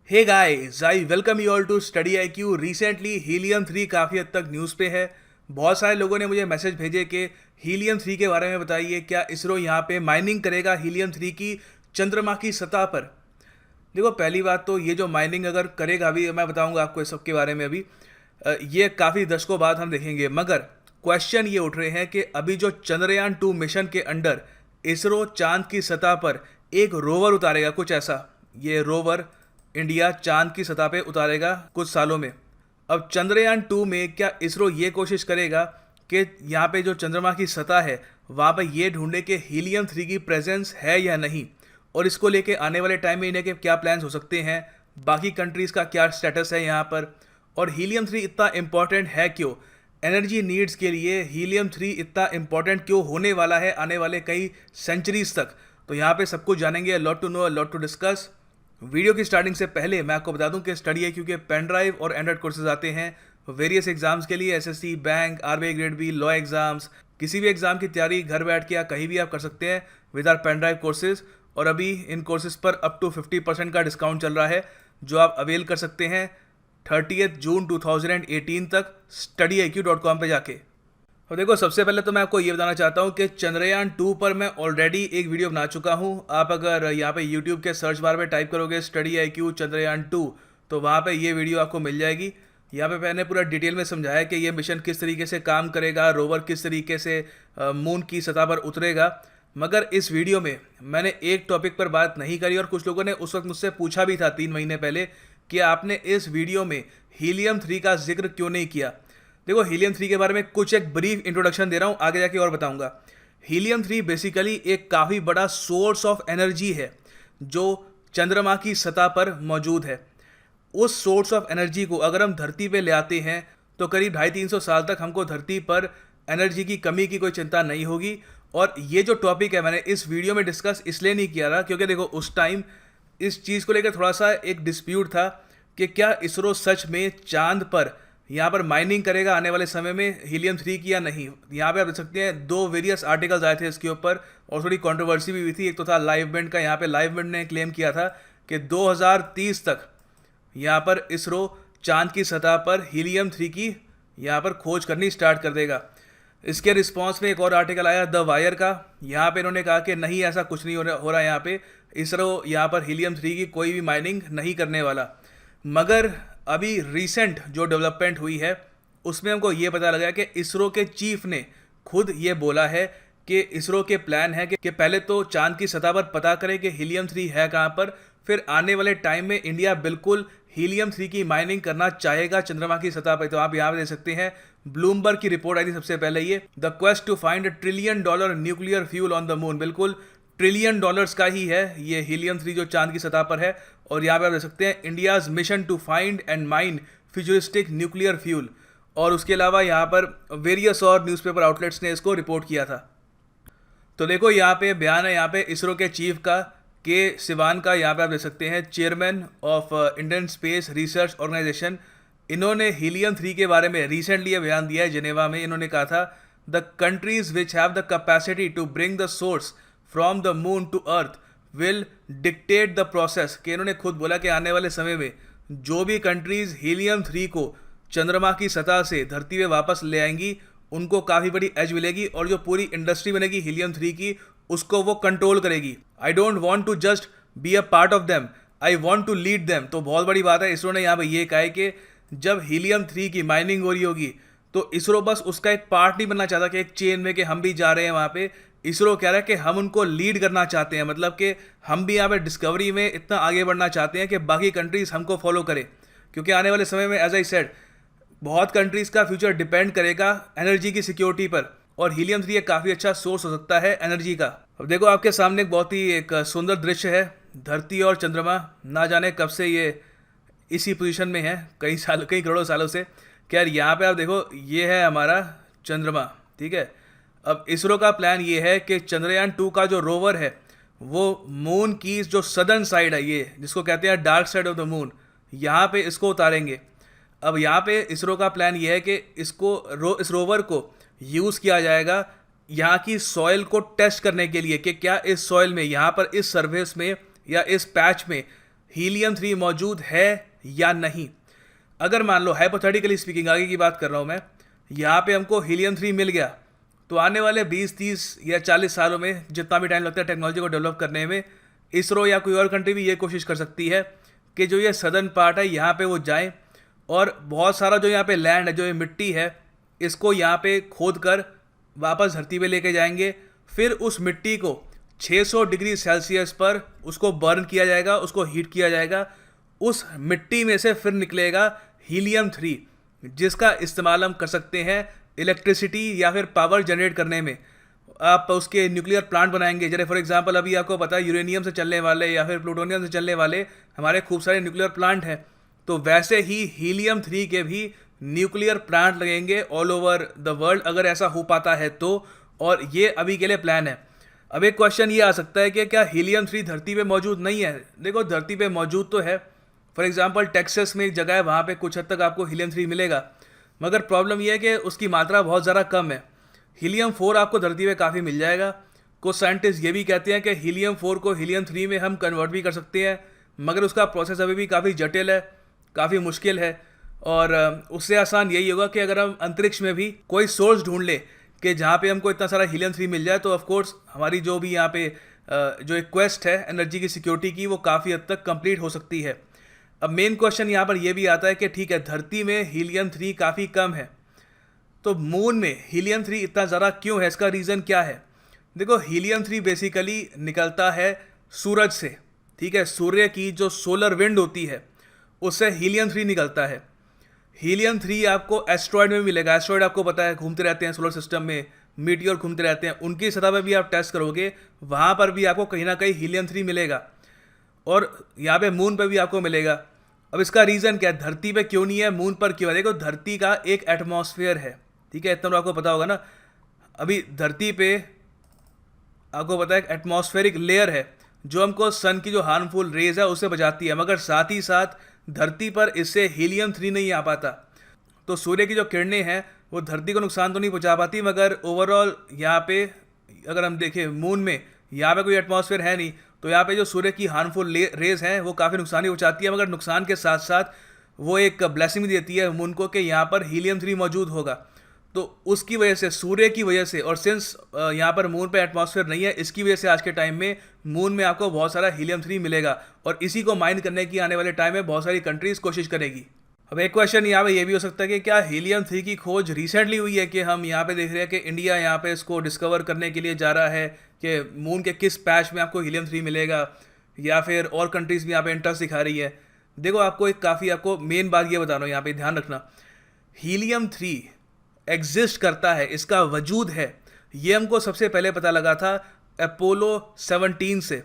Hey guys, I welcome you all to Study I Q. Recently helium 3 काफ़ी हद तक news पे है। बहुत सारे लोगों ने मुझे मैसेज भेजे कि हीलियम 3 के बारे में बताइए, क्या इसरो यहाँ पे माइनिंग करेगा हीलियम 3 की चंद्रमा की सतह पर। देखो, पहली बात तो ये जो माइनिंग अगर करेगा, अभी मैं बताऊंगा आपको इस सब के बारे में। अभी ये काफ़ी दशकों बाद हम देखेंगे, मगर क्वेश्चन ये उठ रहे हैं कि अभी जो चंद्रयान 2 मिशन के अंडर इसरो चांद की सतह पर एक रोवर उतारेगा, कुछ ऐसा। ये रोवर इंडिया चांद की सतह पे उतारेगा कुछ सालों में। अब चंद्रयान 2 में क्या इसरो ये कोशिश करेगा कि यहाँ पे जो चंद्रमा की सतह है वहाँ पे ये ढूंढे कि हीलियम 3 की प्रेजेंस है या नहीं, और इसको लेके आने वाले टाइम में इन्हें के क्या प्लान्स हो सकते हैं, बाकी कंट्रीज़ का क्या स्टेटस है यहाँ पर, और हीलियम 3 इतना इम्पॉर्टेंट है क्यों, एनर्जी नीड्स के लिए हीलियम 3 इतना इम्पॉर्टेंट क्यों होने वाला है आने वाले कई सेंचुरीज तक। तो यहाँ पे सब कुछ जानेंगे, lot to know, lot to discuss. Video की स्टार्टिंग से पहले मैं आपको बता दूं कि स्टडी है क्योंकि पेन ड्राइव और एंड्रॉइड कोर्सेज आते हैं वेरियस एग्जाम्स के लिए, SSC, bank, RBI grade B, law exams, किसी भी एग्जाम की तैयारी घर बैठ के या कहीं भी आप कर सकते हैं with our pen drive courses. और अभी इन कोर्सेज पर अप टू 50% का डिस्काउंट चल रहा है जो आप अवेल कर सकते हैं 30 जून 2018 तक studyIQ.com पे जाके। और देखो, सबसे पहले तो मैं आपको ये बताना चाहता हूँ कि चंद्रयान 2 पर मैं ऑलरेडी एक वीडियो बना चुका हूँ। आप अगर यहाँ पे यूट्यूब के सर्च बार में टाइप करोगे StudyIQ चंद्रयान 2 तो वहाँ पे ये वीडियो आपको मिल जाएगी। यहाँ पे मैंने पूरा डिटेल में समझाया कि ये मिशन किस तरीके से काम करेगा, रोवर किस तरीके से मून की सतह पर उतरेगा। मगर इस वीडियो में मैंने एक टॉपिक पर बात नहीं करी, और कुछ लोगों ने उस वक्त मुझसे पूछा भी था 3 महीने पहले कि आपने इस वीडियो में हीलियम 3 का जिक्र क्यों नहीं किया। देखो, हीलियम 3 के बारे में कुछ एक ब्रीफ इंट्रोडक्शन दे रहा हूँ, आगे जाके और बताऊंगा। हीलियम 3 बेसिकली एक काफ़ी बड़ा सोर्स ऑफ एनर्जी है जो चंद्रमा की सतह पर मौजूद है। उस सोर्स ऑफ एनर्जी को अगर हम धरती पे ले आते हैं तो करीब 250-300 साल तक हमको धरती पर एनर्जी की कमी की कोई चिंता नहीं होगी। और ये जो टॉपिक है मैंने इस वीडियो में डिस्कस इसलिए नहीं किया था क्योंकि देखो, उस टाइम इस चीज़ को लेकर थोड़ा सा एक डिस्प्यूट था कि क्या इसरो सच में चांद पर यहाँ पर माइनिंग करेगा आने वाले समय में हीलियम 3 की या नहीं। यहाँ पे आप देख सकते हैं 2 वेरियस आर्टिकल्स आए थे इसके ऊपर, और थोड़ी कंट्रोवर्सी भी हुई थी। एक तो था लाइव मिंट का, यहाँ पे लाइव मिंट ने क्लेम किया था कि 2030 तक यहाँ पर इसरो चांद की सतह पर हीलियम 3 की यहाँ पर खोज करनी स्टार्ट कर देगा। इसके रिस्पॉन्स में एक और आर्टिकल आया द वायर का, यहाँ पे इन्होंने कहा कि नहीं, ऐसा कुछ नहीं हो रहा यहाँ पे, इसरो यहाँ पर हीलियम 3 की कोई भी माइनिंग नहीं करने वाला। मगर अभी रिसेंट जो डेवलपमेंट हुई है उसमें हमको ये पता लगा कि इसरो के चीफ ने खुद ये बोला है कि इसरो के प्लान है कि पहले तो चांद की सतह पर पता करें कि हीलियम 3 है कहाँ पर, फिर आने वाले टाइम में इंडिया बिल्कुल हीलियम 3 की माइनिंग करना चाहेगा चंद्रमा की सतह पर। तो आप यहाँ पे देख सकते हैं, ब्लूमबर्ग की रिपोर्ट आई थी सबसे पहले, ये the quest to find $1 trillion nuclear fuel on the moon. बिल्कुल ट्रिलियन डॉलर्स का ही है ये हीलियम 3 जो चांद की सतह पर है। और यहाँ पे आप देख सकते हैं India's mission to find and mine futuristic nuclear fuel. और उसके अलावा यहाँ पर वेरियस और न्यूज़पेपर आउटलेट्स ने इसको रिपोर्ट किया था। तो देखो, यहाँ पे बयान है यहाँ पे इसरो के चीफ का, के सिवान का। यहाँ पे आप देख सकते हैं chairman of Indian Space Research Organisation. इन्होंने हीलियम 3 के बारे में रिसेंटली ये बयान दिया है जिनेवा में। इन्होंने कहा था the countries which have the capacity to bring the source from the moon to earth will dictate the process. कि इन्होंने खुद बोला कि आने वाले समय में जो भी कंट्रीज हीलियम 3 को चंद्रमा की सतह से धरती पे वापस ले आएंगी उनको काफ़ी बड़ी एज मिलेगी, और जो पूरी इंडस्ट्री बनेगी हीलियम 3 की उसको वो कंट्रोल करेगी। I don't want to just be a part of them, I want to lead them. तो बहुत बड़ी बात है, इसरो ने यहाँ पे ये कहा है कि जब हीलियम 3 की माइनिंग हो रही होगी तो इसरो बस उसका एक पार्ट नहीं बनना चाहता कि एक चेन में कि हम भी जा रहे हैं वहाँ पे। इसरो कह रहा है कि हम उनको लीड करना चाहते हैं, मतलब कि हम भी यहाँ पे डिस्कवरी में इतना आगे बढ़ना चाहते हैं कि बाकी कंट्रीज़ हमको फॉलो करें। क्योंकि आने वाले समय में, एज आई सेड, बहुत कंट्रीज़ का फ्यूचर डिपेंड करेगा एनर्जी की सिक्योरिटी पर, और हीलियम 3 एक काफ़ी अच्छा सोर्स हो सकता है एनर्जी का। अब देखो, आपके सामने एक बहुत ही एक सुंदर दृश्य है, धरती और चंद्रमा ना जाने कब से ये इसी पोजीशन में है, कई करोड़ों सालों से। खैर, यहाँ पे आप देखो, ये है हमारा चंद्रमा, ठीक है। अब इसरो का प्लान ये है कि चंद्रयान 2 का जो रोवर है वो मून की जो सदर्न साइड है, ये जिसको कहते हैं dark side of the moon, यहाँ पे इसको उतारेंगे। अब यहाँ पे इसरो का प्लान ये है कि इस रोवर को यूज़ किया जाएगा यहाँ की सॉइल को टेस्ट करने के लिए कि क्या इस सॉइल में, यहाँ पर इस सरफेस में या इस पैच में हीलियम 3 मौजूद है या नहीं। अगर मान लो हाइपोथेटिकली स्पीकिंग, आगे की बात कर रहा हूँ मैं, यहाँ पे हमको हीलियम 3 मिल गया, तो आने वाले 20-30 या 40 सालों में जितना भी टाइम लगता है टेक्नोलॉजी को डेवलप करने में, इसरो या कोई और कंट्री भी ये कोशिश कर सकती है कि जो ये सदर्न पार्ट है यहाँ पे वो जाएं और बहुत सारा जो यहाँ पे लैंड है, जो ये मिट्टी है, इसको यहाँ पे खोद कर वापस धरती पे लेके जाएंगे। फिर उस मिट्टी को 600 डिग्री सेल्सियस पर उसको बर्न किया जाएगा, उसको हीट किया जाएगा। उस मिट्टी में से फिर निकलेगा हीलियम 3, जिसका इस्तेमाल हम कर सकते हैं इलेक्ट्रिसिटी या फिर पावर जनरेट करने में। आप उसके न्यूक्लियर प्लांट बनाएंगे, जैसे फॉर एग्जांपल अभी आपको पता है यूरेनियम से चलने वाले या फिर प्लूटोनियम से चलने वाले हमारे खूब सारे न्यूक्लियर प्लांट हैं, तो वैसे ही हीलियम 3 के भी न्यूक्लियर प्लांट लगेंगे ऑल ओवर द वर्ल्ड, अगर ऐसा हो पाता है तो। और ये अभी के लिए प्लान है। अब एक क्वेश्चन ये आ सकता है कि क्या हीलियम 3 धरती पे मौजूद नहीं है? देखो, धरती पे मौजूद तो है। फॉर एग्जांपल टेक्सास में एक जगह है, वहाँ पे कुछ हद तक आपको हीलियम 3 मिलेगा, मगर प्रॉब्लम यह है कि उसकी मात्रा बहुत ज़्यादा कम है। हीलियम 4 आपको धरती पे काफ़ी मिल जाएगा। कुछ साइंटिस्ट ये भी कहते हैं कि हीलियम 4 को हीलियम 3 में हम कन्वर्ट भी कर सकते हैं, मगर उसका प्रोसेस अभी भी काफ़ी जटिल है, काफ़ी मुश्किल है। और उससे आसान यही होगा कि अगर हम अंतरिक्ष में भी कोई सोर्स ढूंढ ले कि जहाँ पे हमको इतना सारा हीलियम 3 मिल जाए, तो ऑफकोर्स हमारी जो भी यहाँ पे जो एक क्वेस्ट है एनर्जी की सिक्योरिटी की, वो काफ़ी हद तक कंप्लीट हो सकती है। अब मेन क्वेश्चन यहाँ पर यह भी आता है कि ठीक है, धरती में हीलियम 3 काफ़ी कम है, तो मून में हीलियम 3 इतना ज़्यादा क्यों है? इसका रीज़न क्या है? देखो, हीलियम 3 बेसिकली निकलता है सूरज से, ठीक है। सूर्य की जो सोलर विंड होती है उससे हीलियम 3 निकलता है। हीलियम 3 आपको एस्ट्रॉयड में मिलेगा। एस्ट्रॉयड आपको पता है घूमते रहते हैं सोलर सिस्टम में, मीटियोर घूमते रहते हैं, उनकी सतह पर भी आप टेस्ट करोगे, वहाँ पर भी आपको कहीं ना कहीं हीलियम 3 मिलेगा। और यहाँ पे मून पे भी आपको मिलेगा। अब इसका रीज़न क्या है? धरती पे क्यों नहीं है, मून पर क्यों है? देखो, धरती का एक एटमॉस्फेयर है, ठीक है, इतना तो आपको पता होगा ना। अभी धरती पे आपको पता है एक एटमॉस्फेरिक लेयर है जो हमको सन की जो हार्मफुल रेज है उससे बचाती है, मगर साथ ही साथ धरती पर इससे हीलियम 3 नहीं आ पाता। तो सूर्य की जो किरणें हैं वो धरती को नुकसान तो नहीं पहुंचा पाती, मगर ओवरऑल यहाँ पे अगर हम देखें मून में, यहाँ पे कोई एटमॉस्फेयर है नहीं, तो यहाँ पे जो सूर्य की हार्मफुल रेज हैं वो काफ़ी नुकसान ही पहुंचाती है, मगर नुकसान के साथ साथ वो एक ब्लेसिंग भी देती है मून को कि यहाँ पर हीलियम 3 मौजूद होगा। तो उसकी वजह से, सूर्य की वजह से, और सिंस यहाँ पर मून पे एटमॉस्फेयर नहीं है, इसकी वजह से आज के टाइम में मून में आपको बहुत सारा हीलियम 3 मिलेगा, और इसी को माइन करने की आने वाले टाइम में बहुत सारी कंट्रीज कोशिश करेगी। अब एक क्वेश्चन यहाँ पे ये भी हो सकता है कि क्या हीलियम 3 की खोज रिसेंटली हुई है, कि हम यहाँ पे देख रहे हैं कि इंडिया यहाँ पे इसको डिस्कवर करने के लिए जा रहा है कि मून के किस पैच में आपको हीलियम 3 मिलेगा, या फिर और कंट्रीज भी यहाँ पे इंटरेस्ट दिखा रही है। देखो, आपको एक काफ़ी आपको मेन बात ये बता रहा हूँ, यहाँ पे ध्यान रखना, हीलियम 3 एग्जिस्ट करता है, इसका वजूद है, ये हमको सबसे पहले पता लगा था अपोलो 17 से।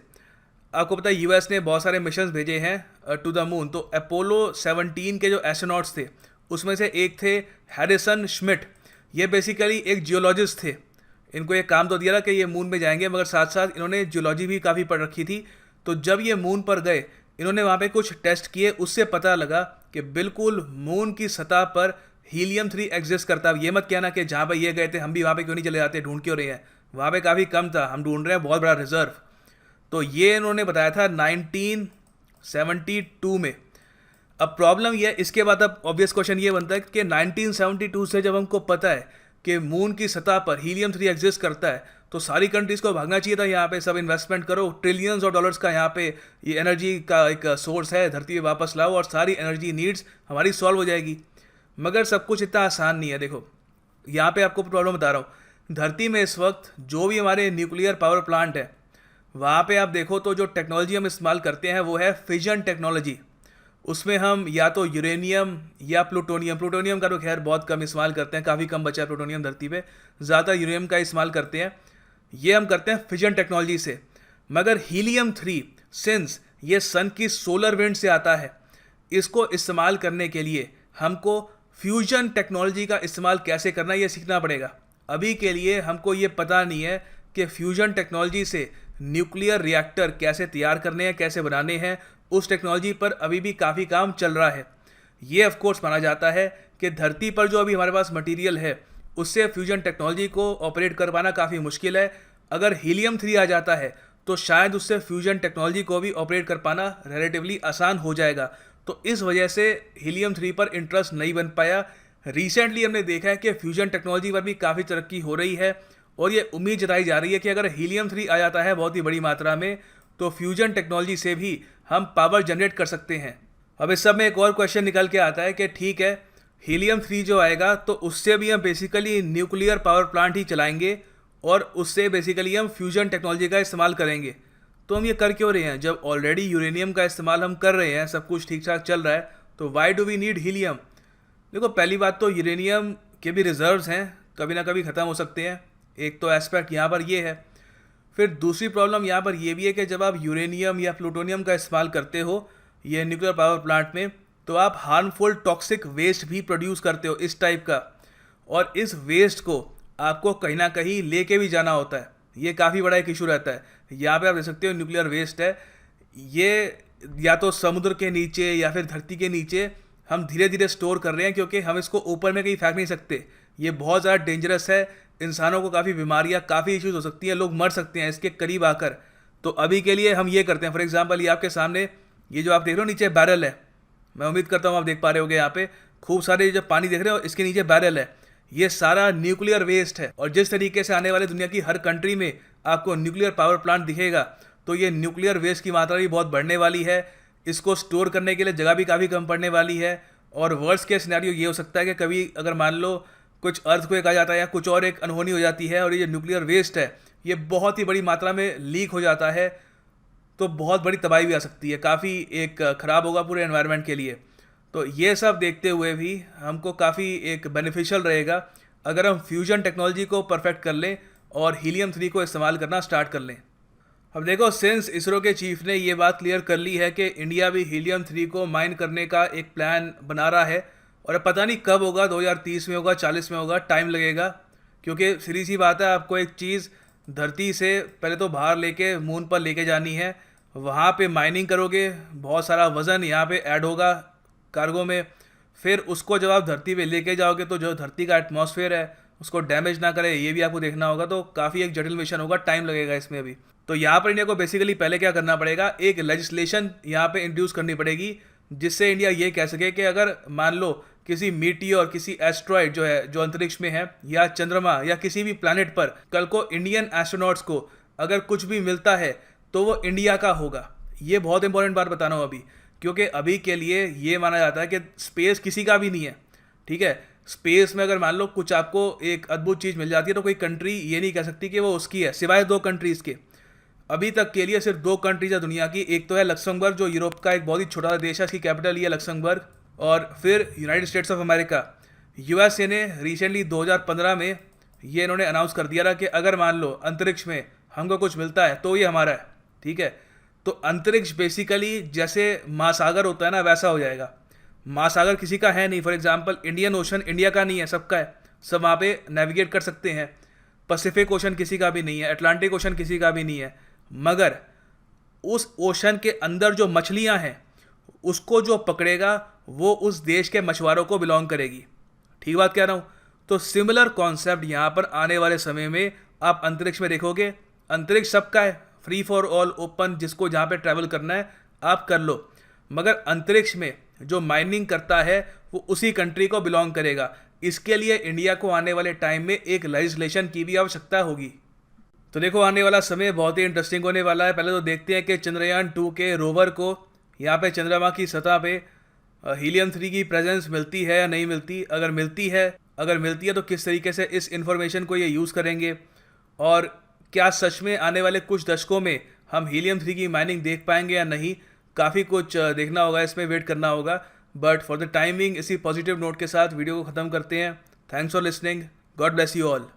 आपको पता है यूएस ने बहुत सारे मिशंस भेजे हैं टू द मून, तो अपोलो 17 के जो एस्ट्रोनॉट्स थे उसमें से एक थे हैरिसन श्मिट। ये बेसिकली एक जियोलॉजिस्ट थे। इनको ये काम तो दिया था कि ये मून में जाएंगे, मगर साथ साथ इन्होंने जियोलॉजी भी काफ़ी पढ़ रखी थी। तो जब ये मून पर गए, इन्होंने वहाँ पे कुछ टेस्ट किए, उससे पता लगा कि बिल्कुल मून की सतह पर हीलियम 3 एग्जिस्ट करता है। ये मत कहना कि जहाँ पर ये गए थे हम भी वहाँ पे क्यों नहीं चले जाते, ढूंढ क्यों रहे हैं, वहाँ पे काफ़ी कम था, हम ढूंढ रहे हैं बहुत बड़ा रिजर्व। तो ये इन्होंने बताया था 1972 में। अब प्रॉब्लम ये है, इसके बाद अब ऑब्वियस क्वेश्चन ये बनता है कि 1972 से जब हमको पता है कि मून की सतह पर हीलियम 3 एग्जिस्ट करता है, तो सारी कंट्रीज को भागना चाहिए था यहाँ पे, सब इन्वेस्टमेंट करो, ट्रिलियंस ऑफ डॉलर्स का यहाँ पे ये एनर्जी का एक सोर्स है, धरती पे वापस लाओ और सारी एनर्जी नीड्स हमारी सॉल्व हो जाएगी। मगर सब कुछ इतना आसान नहीं है। देखो, यहाँ पे आपको प्रॉब्लम बता रहा हूँ, धरती में इस वक्त जो भी हमारे न्यूक्लियर पावर प्लांट है, वहाँ पे आप देखो तो जो टेक्नोलॉजी हम इस्तेमाल करते हैं वो है फिजन टेक्नोलॉजी। उसमें हम या तो यूरेनियम या प्लूटोनियम का तो खैर बहुत कम इस्तेमाल करते हैं, काफ़ी कम बचा है प्लूटोनियम धरती पे, ज़्यादा यूरेनियम का इस्तेमाल करते हैं। ये हम करते हैं फिजन टेक्नोलॉजी से। मगर हीलियम 3 सिंस ये सन की सोलर विंड से आता है, इसको इस्तेमाल करने के लिए हमको फ्यूजन टेक्नोलॉजी का इस्तेमाल कैसे करना है ये सीखना पड़ेगा। अभी के लिए हमको ये पता नहीं है कि फ्यूजन टेक्नोलॉजी से न्यूक्लियर रिएक्टर कैसे तैयार करने हैं, कैसे बनाने हैं। उस टेक्नोलॉजी पर अभी भी काफ़ी काम चल रहा है। ये ऑफ कोर्स माना जाता है कि धरती पर जो अभी हमारे पास मटेरियल है उससे फ्यूजन टेक्नोलॉजी को ऑपरेट कर पाना काफ़ी मुश्किल है। अगर हीलियम 3 आ जाता है तो शायद उससे फ्यूजन टेक्नोलॉजी को भी ऑपरेट कर पाना रिलेटिवली आसान हो जाएगा। तो इस वजह से हीलियम 3 पर इंटरेस्ट नहीं बन पाया। रिसेंटली हमने देखा है कि फ्यूजन टेक्नोलॉजी पर भी काफ़ी तरक्की हो रही है और ये उम्मीद जताई जा रही है कि अगर हीलियम 3 आ जाता है बहुत ही बड़ी मात्रा में तो फ्यूजन टेक्नोलॉजी से भी हम पावर जनरेट कर सकते हैं। अब इस सब में एक और क्वेश्चन निकल के आता है कि ठीक है, हीलियम 3 जो आएगा तो उससे भी हम बेसिकली न्यूक्लियर पावर प्लांट ही चलाएंगे और उससे बेसिकली हम फ्यूजन टेक्नोलॉजी का इस्तेमाल करेंगे। तो हम ये कर क्यों रहे हैं जब ऑलरेडी यूरेनियम का इस्तेमाल हम कर रहे हैं, सब कुछ ठीक ठाक चल रहा है, तो why do we need helium? देखो, पहली बात तो यूरेनियम के भी रिजर्व्स हैं, कभी ना कभी ख़त्म हो सकते हैं, एक तो एस्पेक्ट यहाँ पर ये है। फिर दूसरी प्रॉब्लम यहाँ पर ये भी है कि जब आप यूरेनियम या प्लूटोनियम का इस्तेमाल करते हो ये न्यूक्लियर पावर प्लांट में, तो आप हार्मफुल टॉक्सिक वेस्ट भी प्रोड्यूस करते हो इस टाइप का, और इस वेस्ट को आपको कहीं ना कहीं लेके भी जाना होता है। ये काफ़ी बड़ा एक इशू रहता है। यहाँ पे आप देख सकते हो न्यूक्लियर वेस्ट है, ये या तो समुद्र के नीचे या फिर धरती के नीचे हम धीरे धीरे स्टोर कर रहे हैं, क्योंकि हम इसको ऊपर में कहीं फेंक नहीं सकते। ये बहुत ज़्यादा डेंजरस है, इंसानों को काफ़ी बीमारियाँ, काफ़ी इश्यूज हो सकती हैं, लोग मर सकते हैं इसके करीब आकर। तो अभी के लिए हम ये करते हैं, फॉर एग्जाम्पल ये आपके सामने ये जो आप देख रहे हो नीचे बैरल है, मैं उम्मीद करता हूँ आप देख पा रहे होगे, यहाँ पे खूब सारे जो पानी देख रहे हो इसके नीचे बैरल है, ये सारा न्यूक्लियर वेस्ट है। और जिस तरीके से आने वाले दुनिया की हर कंट्री में आपको न्यूक्लियर पावर प्लांट दिखेगा, तो ये न्यूक्लियर वेस्ट की मात्रा भी बहुत बढ़ने वाली है, इसको स्टोर करने के लिए जगह भी काफ़ी कम पड़ने वाली है। और वर्स्ट केस सिनेरियो ये हो सकता है कि कभी अगर मान लो कुछ अर्थक्वेक आ जाता है या कुछ और एक अनहोनी हो जाती है और ये न्यूक्लियर वेस्ट है ये बहुत ही बड़ी मात्रा में लीक हो जाता है, तो बहुत बड़ी तबाही भी आ सकती है, काफ़ी एक ख़राब होगा पूरे एनवायरनमेंट के लिए। तो ये सब देखते हुए भी हमको काफ़ी एक बेनिफिशियल रहेगा अगर हम फ्यूजन टेक्नोलॉजी को परफेक्ट कर लें और हीलियम 3 को इस्तेमाल करना स्टार्ट कर लें। अब देखो, सिंस इसरो के चीफ ने ये बात क्लियर कर ली है कि इंडिया भी हीलियम 3 को माइन करने का एक प्लान बना रहा है, और अब पता नहीं कब होगा, 2030 में होगा, 40 में होगा, टाइम लगेगा। क्योंकि सीधी सी बात है, आपको एक चीज़ धरती से पहले तो बाहर लेके मून पर लेके जानी है, वहाँ पे माइनिंग करोगे, बहुत सारा वज़न यहाँ पे ऐड होगा कार्गो में, फिर उसको जब आप धरती पे लेके जाओगे तो जो धरती का एटमॉस्फेयर है उसको डैमेज ना करे, ये भी आपको देखना होगा। तो काफ़ी एक जटिल मिशन होगा, टाइम लगेगा इसमें भी। तो यहाँ पर इंडिया को बेसिकली पहले क्या करना पड़ेगा, एक लेजिस्लेशन यहाँ पे इंट्रोड्यूस करनी पड़ेगी, जिससे इंडिया ये कह सके कि अगर मान लो किसी मीटियोर, किसी एस्ट्रॉयड जो है, जो अंतरिक्ष में है, या चंद्रमा या किसी भी प्लैनेट पर कल को इंडियन एस्ट्रोनॉट्स को अगर कुछ भी मिलता है तो वो इंडिया का होगा। ये बहुत इंपॉर्टेंट बात बता रहा हूँ अभी, क्योंकि अभी के लिए ये माना जाता है कि स्पेस किसी का भी नहीं है, ठीक है। स्पेस में अगर मान लो कुछ आपको एक अद्भुत चीज़ मिल जाती है तो कोई कंट्री ये नहीं कह सकती कि वो उसकी है, सिवाय 2 कंट्रीज़ के। अभी तक के लिए सिर्फ 2 कंट्रीज है दुनिया की, एक तो है लक्समबर्ग जो यूरोप का एक बहुत ही छोटा देश है, इसकी कैपिटल ही है लक्समबर्ग, और फिर United states of America. USA ने रिसेंटली 2015 में ये इन्होंने अनाउंस कर दिया था कि अगर मान लो अंतरिक्ष में हमको कुछ मिलता है तो ये हमारा है, ठीक है। तो अंतरिक्ष बेसिकली जैसे महासागर होता है ना, वैसा हो जाएगा। महासागर किसी का है नहीं, for example Indian ocean India का नहीं है, सबका है, सब वहाँ पे नेविगेट कर सकते हैं। पैसिफिक ओशन किसी का भी नहीं है, अटलांटिक ओशन किसी का भी नहीं है, मगर उस ओशन के अंदर जो मछलियाँ हैं उसको जो पकड़ेगा वो उस देश के मछुआरों को बिलोंग करेगी। ठीक बात कह रहा हूँ? तो सिमिलर कॉन्सेप्ट यहाँ पर आने वाले समय में आप अंतरिक्ष में देखोगे। अंतरिक्ष सबका है, फ्री फॉर ऑल, ओपन, जिसको जहाँ पे ट्रैवल करना है आप कर लो, मगर अंतरिक्ष में जो माइनिंग करता है वो उसी कंट्री को बिलोंग करेगा। इसके लिए इंडिया को आने वाले टाइम में एक लेजिस्लेशन की भी आवश्यकता होगी। तो देखो, आने वाला समय बहुत ही इंटरेस्टिंग होने वाला है। पहले तो देखते हैं कि चंद्रयान 2 के रोवर को यहाँ पे चंद्रमा की सतह पे हीलियम 3 की प्रेजेंस मिलती है या नहीं मिलती। अगर मिलती है तो किस तरीके से इस इंफॉर्मेशन को ये यूज़ करेंगे, और क्या सच में आने वाले कुछ दशकों में हम हीलियम 3 की माइनिंग देख पाएंगे या नहीं। काफ़ी कुछ देखना होगा, इसमें वेट करना होगा। बट फॉर द टाइमिंग इसी पॉजिटिव नोट के साथ वीडियो को ख़त्म करते हैं। Thanks for listening, God bless you all.